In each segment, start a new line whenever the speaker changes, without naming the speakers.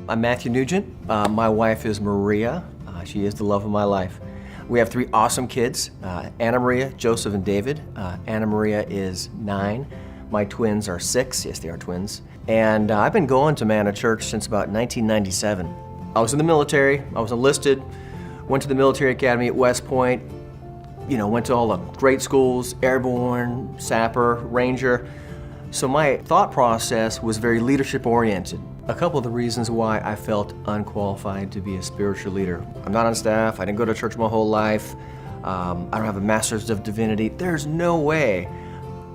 I'm Matthew Newgent. My wife is Maria. She is the love of my life. We have three awesome kids, Anna Maria, Joseph, and David. Anna Maria is 9. My twins are 6. Yes, they are twins. And I've been going to Manna Church since about 1997. I was in the military. I was enlisted, went to the military academy at West Point, went to all the great schools, airborne, sapper, ranger. So my thought process was very leadership oriented. A couple of the reasons why I felt unqualified to be a spiritual leader. I'm not on staff, I didn't go to church my whole life, I don't have a master's of divinity. There's no way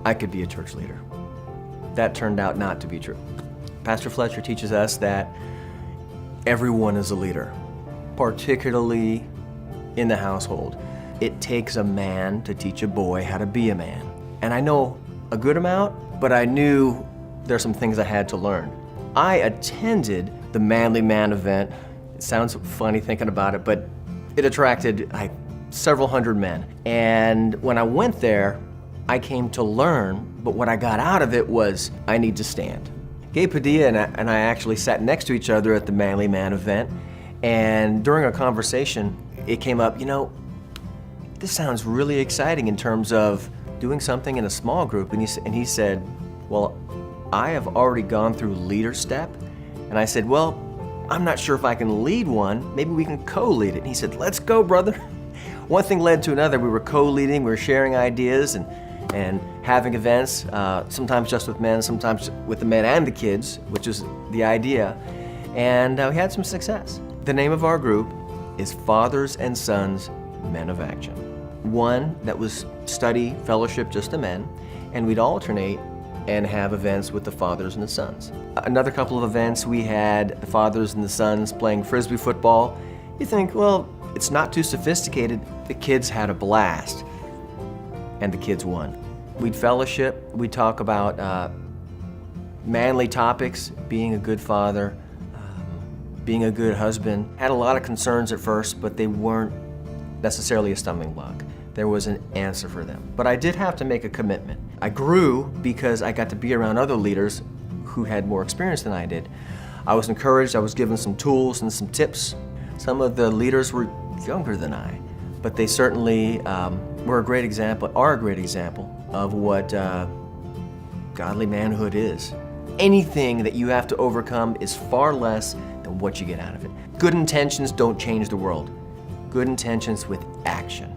I could be a church leader. That turned out not to be true. Pastor Fletcher teaches us that everyone is a leader, particularly in the household. It takes a man to teach a boy how to be a man. And I know a good amount, but I knew there's some things I had to learn. I attended the Manly Man event. It sounds funny thinking about it, but it attracted several hundred men. And when I went there, I came to learn, but what I got out of it was, I need to stand. Gabe Padilla and I actually sat next to each other at the Manly Man event, and during a conversation, it came up, this sounds really exciting in terms of doing something in a small group, and he said, well, I have already gone through Leader Step. And I said, well, I'm not sure if I can lead one. Maybe we can co-lead it. And he said, let's go, brother. One thing led to another. We were co-leading, we were sharing ideas and having events, sometimes just with men, sometimes with the men and the kids, which is the idea. And we had some success. The name of our group is Fathers and Sons Men of Action. One that was study, fellowship, just the men, and we'd alternate and have events with the fathers and the sons. Another couple of events, we had the fathers and the sons playing Frisbee football. You think, well, it's not too sophisticated. The kids had a blast, and the kids won. We'd fellowship, we'd talk about manly topics, being a good father, being a good husband. Had a lot of concerns at first, but they weren't necessarily a stumbling block. There was an answer for them. But I did have to make a commitment. I grew because I got to be around other leaders who had more experience than I did. I was encouraged, I was given some tools and some tips. Some of the leaders were younger than I, but they certainly are a great example of what godly manhood is. Anything that you have to overcome is far less than what you get out of it. Good intentions don't change the world. Good intentions with action